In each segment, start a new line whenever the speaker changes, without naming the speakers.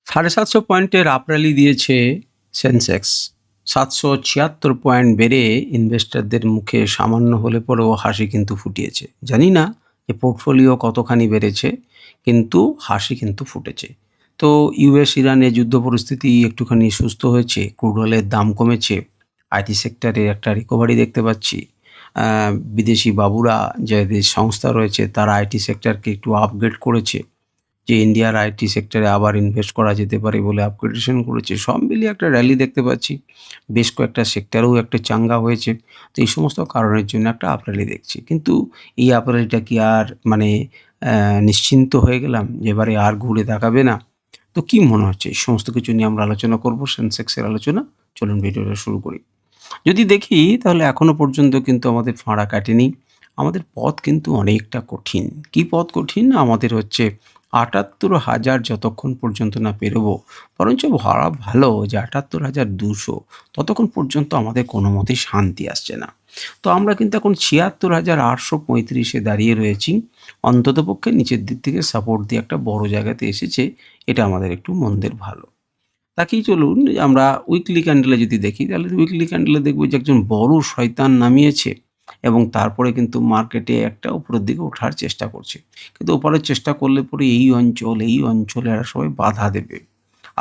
750 পয়েন্টের up rally দিয়েছে Sensex. 776 point বেড়ে ইনভেস্টরদের মুখে সামান্য হলে পরেও হাসি কিন্তু ফুটিয়েছে। জানি না যে পোর্টফোলিও কতখানি বেড়েছে, কিন্তু হাসি কিন্তু ফুটেছে। তো ইউএস ইরানে যুদ্ধ পরিস্থিতি একটুখানি সুস্থ হয়েছে, ক্রুড অয়েলের দাম কমেছে, আইটি সেক্টরে একটা রিকভারি দেখতে পাচ্ছি। বিদেশি বাবুরা যে সংস্থা রয়েছে তারা আইটি সেক্টরকে একটু আপগ্রেড করেছে, যে ইন্ডিয়ার আইটি সেক্টরে আবার ইনভেস্ট করা যেতে পারে বলে আপগ্রেডেশন করেছে। সব মিলিয়ে একটা র্যালি দেখতে পাচ্ছি। বেশ কয়েকটা সেক্টরেও একটা চাঙ্গা হয়েছে। তো এই সমস্ত কারণের জন্য একটা আপ র্যালি দেখছি। কিন্তু এই আপ র্যালিটা কি আর মানে নিশ্চিন্ত হয়ে গেলাম যে এবারে আর ঘুরে তাকাবে না? তো কি মনে হচ্ছে? এই সমস্ত কিছু নিয়ে আমরা আলোচনা করব, সেন্সেক্সের আলোচনা। চলুন ভিডিওটা শুরু করি। যদি দেখি তাহলে এখনো পর্যন্ত কিন্তু আমাদের ফাঁড়া কাটেনি। আমাদের পথ কিন্তু অনেকটা কঠিন। কি পথ কঠিন? আমাদের হচ্ছে ৭৮,০০০ যতক্ষণ পর্যন্ত না পেরোবো, বরঞ্চ ভাড়া ভালো যে ৭৮,২০০ ততক্ষণ পর্যন্ত আমাদের কোনো মতেই শান্তি আসছে না। তো আমরা কিন্তু এখন ৭৬,৮৩৫ এ দাঁড়িয়ে রয়েছি। অন্ততপক্ষে নিচের দিক থেকে সাপোর্ট দিয়ে একটা বড় জায়গাতে এসেছে। এটা আমাদের একটু মন্দের ভালো। তাকিয়ে চলুন আমরা উইকলি ক্যান্ডেলে যদি দেখি, তাহলে উইকলি ক্যান্ডেলে দেখব যে একজন বড় শয়তান নামিয়েছে এবং তারপরে কিন্তু মার্কেটে একটা উপরের দিকে ওঠার চেষ্টা করছে। কিন্তু ওপারের চেষ্টা করলে পরে এই অঞ্চলে এরা সবাই বাধা দেবে।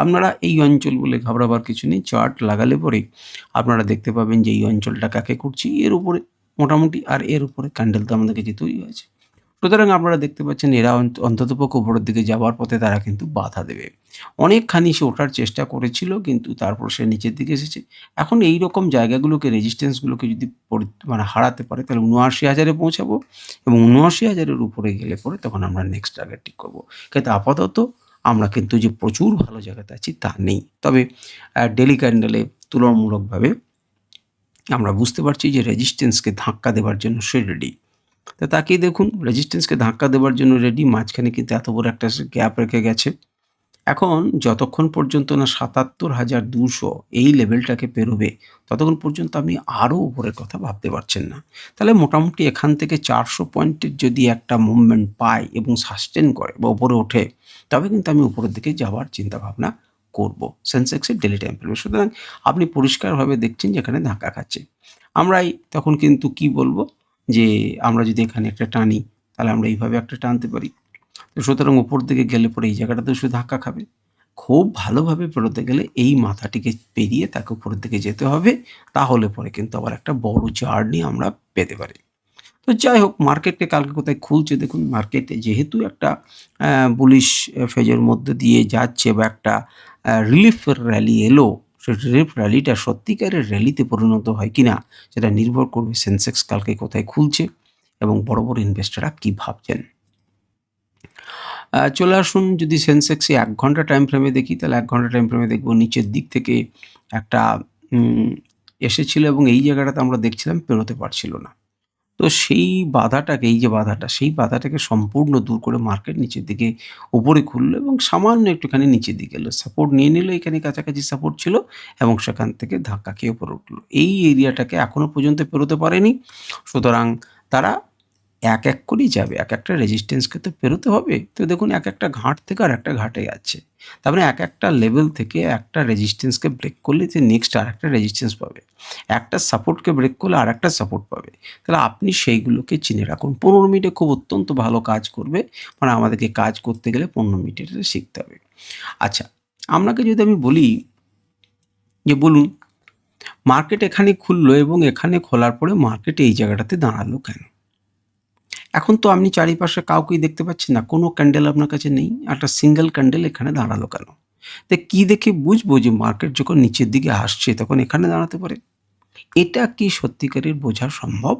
আপনারা এই অঞ্চল বলে ঘাবড়াবার কিছু নেই। চার্ট লাগালে পরে আপনারা দেখতে পাবেন যে এই অঞ্চলটা কাকে করছি, এর উপরে মোটামুটি, আর এর উপরে ক্যান্ডেল তো আমাদের কাছে তৈরি হয়েছে। সুতরাং আপনারা দেখতে পাচ্ছেন এরা অন্ততপক্ষে উপরের দিকে যাওয়ার পথে তারা কিন্তু বাধা দেবে। অনেকখানি সে ওঠার চেষ্টা করেছিল, কিন্তু তারপর সে নিচের দিকে এসেছে। এখন এই রকম জায়গাগুলোকে, রেজিস্ট্যান্সগুলোকে যদি মানে হারাতে পারে, তাহলে ৭৯,০০০ এ পৌঁছাবো এবং ৭৯,০০০ এর উপরে গেলে পরে তখন আমরা নেক্সট টার্গেট ঠিক করব। কিন্তু আপাতত আমরা কিন্তু যে প্রচুর ভালো জায়গাতে আছি তা নেই। তবে ডেইলি ক্যান্ডেলে তুলনামূলকভাবে আমরা বুঝতে পারছি যে রেজিস্ট্যান্সকে ধাক্কা দেবার জন্য সে রেডি। তো তাকিয়ে দেখুন, রেজিস্ট্যান্সকে ধাক্কা দেবার জন্য রেডি, মাঝখানে কিন্তু এত বড় একটা গ্যাপ রেখে গেছে। এখন যতক্ষণ পর্যন্ত না ৭৭,২০০ এই লেভেলটাকে পেরোবে, ততক্ষণ পর্যন্ত আপনি আরও উপরের কথা ভাবতে পারছেন না। তাহলে মোটামুটি এখান থেকে ৪০০ পয়েন্টের যদি একটা মুভমেন্ট পায় এবং সাস্টেন করে বা উপরে ওঠে, তবে কিন্তু আমি উপরের দিকে যাওয়ার চিন্তাভাবনা করব সেন্সেক্সের ডেইলি টাইম ফ্রেমে। সুতরাং আপনি পরিষ্কারভাবে দেখছেন যে এখানে ধাক্কা খাচ্ছে। আমরাই তখন কিন্তু কি বলব, যে আমরা যদি এখানে একটা টানি, তাহলে আমরা এইভাবে একটা টানতে পারি। তো সুতরাং উপর দিকে গেলে পরে এই জায়গাটাতেও সে ধাক্কা খাবে। খুব ভালোভাবে পেরোতে গেলে এই মাথাটিকে পেরিয়ে তাকে উপরের দিকে যেতে হবে। তাহলে পরে কিন্তু আবার একটা বড় জার্নি আমরা পেতে পারি। তো যাই হোক, মার্কেটে কালকে কোথায় খুলছে দেখুন। মার্কেটে যেহেতু একটা বুলিশ ফেজের মধ্যে দিয়ে যাচ্ছে বা একটা রিলিফ র্যালি এলো, সেই রিলিফ র্যালিটা সত্যিকারের র্যালিতে পরিণত হয় কিনা সেটা নির্ভর করবে সেন্সেক্স কালকে কোথায় খুলছে এবং বড় বড় ইনভেস্টররা কী ভাবছেন। চলে আসুন, যদি সেন্সেক্সে ১ ঘন্টা টাইম ফ্রেমে দেখি, তাহলে ১ ঘন্টা টাইম ফ্রেমে দেখব নিচের দিক থেকে একটা উম এসেছিল এবং এই জায়গাটাতে আমরা দেখছিলাম পেরোতে পারছিল না। তো সেই বাধাটাকে, এই যে বাধাটা, সেই বাধাটাকে সম্পূর্ণ দূর করে মার্কেট নিচের দিকে উপরে খুললো এবং সামান্য একটুখানি নিচের দিকে এলো। সাপোর্ট নিয়ে নিল, এখানে কাছাকাছি সাপোর্ট ছিল এবং সেখান থেকে ধাক্কা খেয়ে উপরে উঠলো। এই এরিয়াটাকে এখনো পর্যন্ত পেরোতে পারেনি। সুতরাং তারা এক করেই যাবে। একটা রেজিস্ট্যান্সকে তো পেরোতে হবে। তো দেখুন, একটা ঘাট থেকে আরেকটা ঘাটে যাচ্ছে। তার মানে একটা লেভেল থেকে একটা রেজিস্ট্যান্সকে ব্রেক করলে যে নেক্সট আরেকটা রেজিস্ট্যান্স পাবে। একটা সাপোর্টকে ব্রেক করলে আরেকটা সাপোর্ট পাবে। তাহলে আপনি সেইগুলোকে চিনে রাখুন। ১৫ মিনিটে খুব অত্যন্ত ভালো কাজ করবে। মানে আমাদেরকে কাজ করতে গেলে ১৫ মিনিট এটা শিখতে হবে। আচ্ছা, আপনাকে যদি আমি বলি যে বলুন, মার্কেট এখানে খুললো এবং এখানে খোলার পরে মার্কেট এই জায়গাটাতে দাঁড়ালো কেন? এখন তো আপনি চারিপাশে কাউকেই দেখতে পাচ্ছেন না। কোনো ক্যান্ডেল আপনার কাছে নেই। একটা সিঙ্গেল ক্যান্ডেল এখানে দাঁড়ালো কেন? তো কি দেখে বুঝবো যে মার্কেট যখন নিচের দিকে আসছে তখন এখানে দাঁড়াতে পারে? এটা কি সত্যিকারের বোঝা সম্ভব?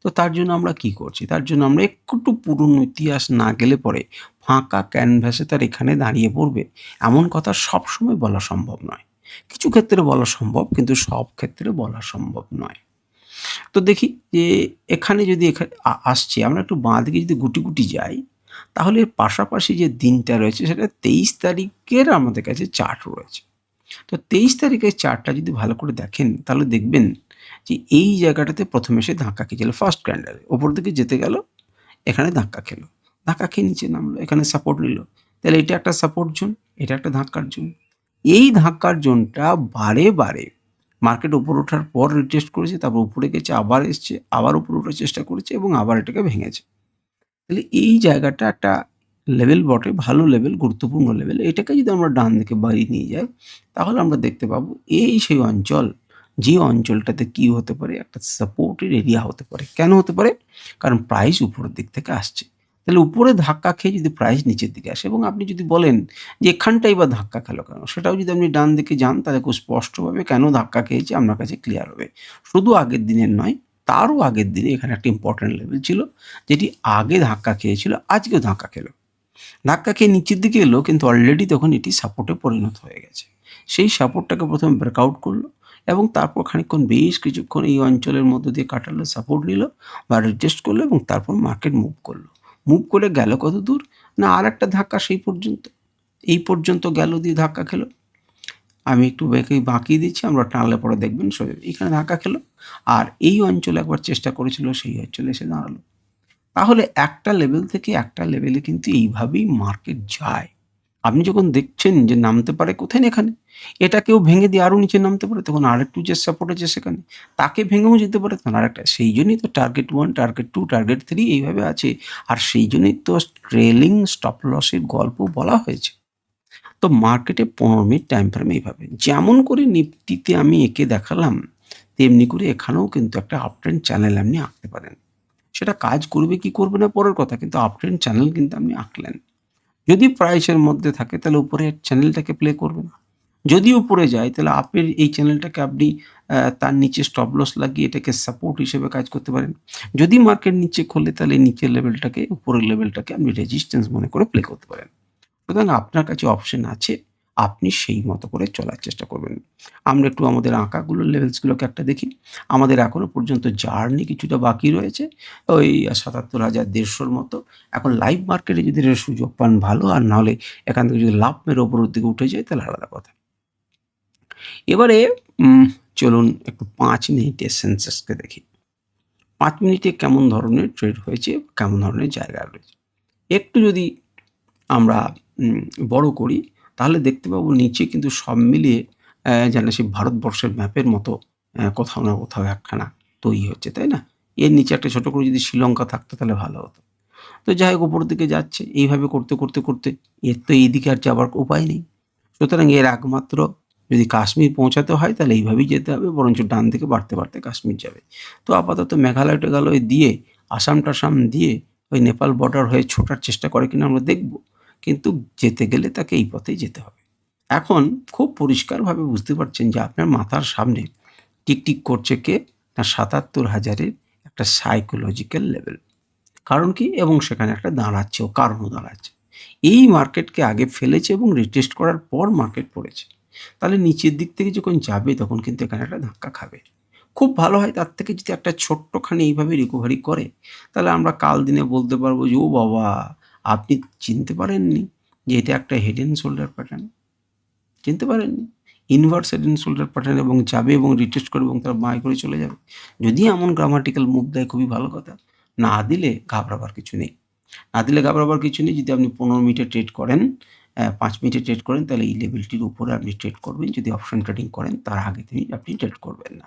তো তার জন্য আমরা কি করছি? তার জন্য আমরা একটু পুরনো ইতিহাস না গেলে পরে ফাঁকা ক্যানভাসে তার এখানে দাঁড়িয়ে পড়বে, এমন কথা সবসময় বলা সম্ভব নয়। কিছু ক্ষেত্রে বলা সম্ভব, কিন্তু সব ক্ষেত্রে বলা সম্ভব নয়। তো দেখি যে এখানে যদি আসছে, আমরা একটু বাঁদিকে যদি গুটি যাই, তাহলে এর পাশাপাশি যে দিনটা রয়েছে সেটা ২৩ তারিখের আমাদের কাছে চার্ট রয়েছে। তো ২৩ তারিখের চার্টটা যদি ভালো করে দেখেন, তাহলে দেখবেন যে এই জায়গাটাতে প্রথমে এসে ধাক্কা খেয়েছিল ফার্স্ট ক্যান্ডেলে। ওপর দিকে যেতে গেল, এখানে ধাক্কা খেলো। ধাক্কা খেয়ে নিচে নামলো, এখানে সাপোর্ট নিল। তাহলে এটা একটা সাপোর্ট জোন, এটা একটা ধাক্কার জোন। এই ধাক্কার জোনটা বারে বারে মার্কেট উপরে ওঠার পর রিটেস্ট করেছে, তারপর উপরে গেছে, আবার এসছে, আবার উপরে ওঠার চেষ্টা করেছে এবং আবার এটাকে ভেঙেছে। তাহলে এই জায়গাটা একটা লেভেল বটে, ভালো লেভেল, গুরুত্বপূর্ণ লেভেল। এটাকে যদি আমরা ডান দিকে বাড়িয়ে নিয়ে যাই, তাহলে আমরা দেখতে পাবো এই সেই অঞ্চল, যে অঞ্চলটাতে কি হতে পারে, একটা সাপোর্টের এরিয়া হতে পারে। কেন হতে পারে? কারণ প্রাইস উপরের দিক থেকে আসছে। তাহলে উপরে ধাক্কা খেয়ে যদি প্রাইস নিচের দিকে আসে এবং আপনি যদি বলেন যে এখানটাই বা ধাক্কা খেলো কেন, সেটাও যদি আপনি ডান দিকে যান তাহলে খুব স্পষ্টভাবে কেন ধাক্কা খেয়েছে আপনার কাছে ক্লিয়ার হবে। শুধু আগের দিনের নয়, তারও আগের দিনে এখানে একটা ইম্পর্টেন্ট লেভেল ছিল, যেটি আগে ধাক্কা খেয়েছিল, আজকেও ধাক্কা খেলো। ধাক্কা খেয়ে নিচের দিকে এলো, কিন্তু অলরেডি তখন এটি সাপোর্টে পরিণত হয়ে গেছে। সেই সাপোর্টটাকে প্রথমে ব্রেকআউট করলো এবং তারপর খানিকক্ষণ, বেশ কিছুক্ষণ এই অঞ্চলের মধ্য দিয়ে কাটালো, সাপোর্ট নিল বা রিটেস্ট করলো এবং তারপর মার্কেট মুভ করলো। মুভ করে গেল কত দূর? না, আর একটা ধাক্কা সেই পর্যন্ত, এই পর্যন্ত গেল, দিয়ে ধাক্কা খেলো। আমি একটু বাঁকিয়ে দিচ্ছি, আমরা টানলে পরে দেখবেন এখানে ধাক্কা খেলো আর এই অঞ্চলে একবার চেষ্টা করেছিল, সেই অঞ্চলে এসে দাঁড়ালো। তাহলে একটা লেভেল থেকে একটা লেভেলে কিন্তু এইভাবেই মার্কেট যায়। আপনি যখন দেখছেন যে নামতে পারে কোথায় না এখানে, এটাকেও ভেঙে দিয়ে আরও নিচে নামতে পারে, তখন আরেকটু যে সাপোর্ট আছে সেখানে, তাকে ভেঙেও যেতে পারে, তখন আরেকটা। সেই জন্যই তো টার্গেট 1, টার্গেট 2, টার্গেট 3 এইভাবে আছে। আর সেই জন্যই তো ট্রেলিং স্টপ লসের গল্প বলা হয়েছে। তো মার্কেটে 15 মিনিট টাইম ফ্রেম এইভাবে, যেমন করে নিফটিতে আমি এঁকে দেখালাম, তেমনি করে এখানেও কিন্তু একটা আপ ট্রেন্ড চ্যানেল আপনি আঁকতে পারেন। সেটা কাজ করবে কি করবে না পরের কথা, কিন্তু আপ ট্রেন্ড চ্যানেল কিন্তু আপনি আঁকলেন। যদি প্রাইসের মধ্যে থাকে তাহলে উপরের চ্যানেলটাকে প্লে করবেন। যদি উপরে যায় তাহলে আপের এই চ্যানেলটাকে আপনি তার নিচে স্টপ লস লাগিয়ে এটাকে সাপোর্ট হিসেবে কাজ করতে পারেন। যদি মার্কেট নিচে খোলে তাহলে নিচের লেভেলটাকে, উপরের লেভেলটাকে আপনি রেজিস্ট্যান্স মনে করে প্লে করতে পারেন। সুতরাং আপনার কাছে অপশন আছে, আপনি সেই মতো করে চলার চেষ্টা করবেন। আমরা একটু আমাদের আঁকাগুলোর লেভেলসগুলোকে একটা দেখি। আমাদের এখনো পর্যন্ত জার্নি কিছুটা বাকি রয়েছে। ওই ৭৭,৫০০ মতো। এখন লাইভ মার্কেটে যদি এর সুযোগ পান ভালো, আর নাহলে এখান থেকে যদি লাফ মেরে উপরের দিকে উঠে যায় তাহলে আলাদা কথা। এবারে চলুন একটু ৫ মিনিটের সেন্সেক্সকে দেখি। ৫ মিনিটে কেমন ধরনের ট্রেড হয়েছে, কেমন ধরনের জায়গা রয়েছে। একটু যদি আমরা বড় করি, তাহলে দেখতে পাবো নিচে কিন্তু সব মিলিয়ে যেন সেই ভারতবর্ষের ম্যাপের মতো কোথাও না কোথাও একখানা তৈরি হচ্ছে, তাই না? এর নিচে একটা ছোট করে যদি শ্রীলঙ্কা থাকতো তাহলে ভালো হতো। তো যাই হোক, উপরের দিকে যাচ্ছে। এইভাবে করতে এর তো এইদিকে আর যাবার উপায় নেই। সুতরাং এর একমাত্র, যদি কাশ্মীর পৌঁছাতে হয় তাহলে এইভাবেই যেতে হবে, বরঞ্চ ডান দিকে বাড়তে কাশ্মীর যাবে। তো আপাতত মেঘালয়-টেঘালয় দিয়ে, আসাম-টাসাম দিয়ে ওই নেপাল বর্ডার হয়ে ছোটার চেষ্টা করে কিনা আমরা দেখব। কিন্তু যেতে গেলে তাকে এই পথেই যেতে হবে। এখন খুব পরিষ্কারভাবে বুঝতে পারছেন যে আপনার মাথার সামনে টিকটিক করছে কে? না, ৭৭,০০০-এর একটা সাইকোলজিক্যাল লেভেল। কারণ কি? এবং সেখানে একটা দাঁড়াচ্ছেও, কারণও দাঁড়াচ্ছে। এই মার্কেটকে আগে ফেলেছে এবং রিটেস্ট করার পর মার্কেট পড়েছে। তাহলে নিচের দিক থেকে যখন যাবে তখন কিন্তু এখানে একটা ধাক্কা খাবে। খুব ভালো হয় তার থেকে যদি একটা ছোট্টখানি এইভাবে রিকভারি করে, তাহলে আমরা কাল দিনে বলতে পারবো যে, ও বাবা! আপনি চিনতে পারেননি যে এটা একটা হেড অ্যান্ড শোল্ডার প্যাটার্ন। চিনতে পারেননি? Inverse head and shoulder pattern, এবং যাবে এবং রিটেস্ট করবে এবং তারা বাঁয়ে করে চলে যাবে। যদি এমন গ্রামাটিক্যাল মুভ দেয় খুবই ভালো কথা। না দিলে ঘাবড়াবার কিছু নেই। যদি আপনি 15 মিনিটে ট্রেড করেন, ৫ মিনিটে ট্রেড করেন, তাহলে এই লেভেলটির উপরে আপনি ট্রেড করবেন। যদি অপশন ট্রেডিং করেন তার আগে থেকে আপনি ট্রেড করবেন না।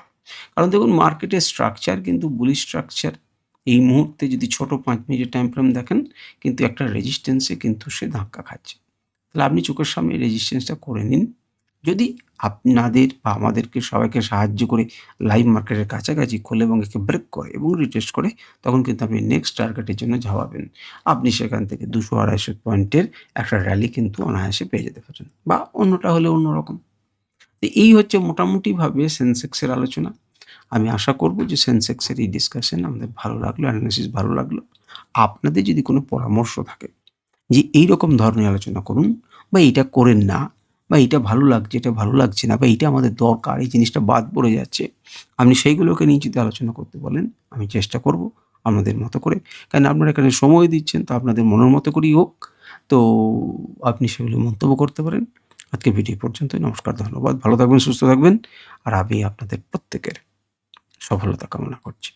কারণ দেখুন, মার্কেটের স্ট্রাকচার কিন্তু বুলিশ স্ট্রাকচার। এই মুহূর্তে যদি ছোট ৫ মিনিটের টাইম ফ্রেম দেখেন, কিন্তু একটা রেজিস্ট্যান্সে কিন্তু সে ধাক্কা খাচ্ছে। তাহলে আপনি চোখের সামনে রেজিস্ট্যান্সটা করে নিন। যদি আপনাদের বা আমাদেরকে সবাইকে সাহায্য করে লাইভ মার্কেটের কাছাকাছি খোলে এবং একে ব্রেক করে এবং রিটেস্ট করে, তখন কিন্তু আপনি নেক্সট টার্গেটের জন্য ঝাঁপাবেন। আপনি সেখান থেকে ২০০-২৫০ পয়েন্টের একটা র্যালি কিন্তু অনায়াসে পেয়ে যেতে পারেন, বা অন্যটা হলে অন্যরকম। তো এই হচ্ছে মোটামুটিভাবে সেন্সেক্সের আলোচনা। আমি আশা করব যে সেন্সেক্সের এই ডিসকাশন আমাদের ভালো লাগলো, অ্যানালিসিস ভালো লাগলো। আপনাদের যদি কোনো পরামর্শ থাকে যে এইরকম ধরনের আলোচনা করুন, বা এইটা করেন না, বা এইটা ভালো লাগছে, এটা ভালো লাগছে না, বা এইটা আমাদের দরকার, এই জিনিসটা বাদ পড়ে যাচ্ছে, আপনি সেইগুলোকে নিয়ে যদি আলোচনা করতে বলেন, আমি চেষ্টা করব আপনাদের মতো করে। কারণ আপনারা এখানে সময় দিচ্ছেন, তো আপনাদের মনের মতো করেই হোক। তো আপনি সেগুলো মন্তব্য করতে পারেন। আজকে ভিডিও পর্যন্তই। নমস্কার, ধন্যবাদ। ভালো থাকবেন, সুস্থ থাকবেন। আর আমি আপনাদের প্রত্যেকের সফলতা কামনা করছি।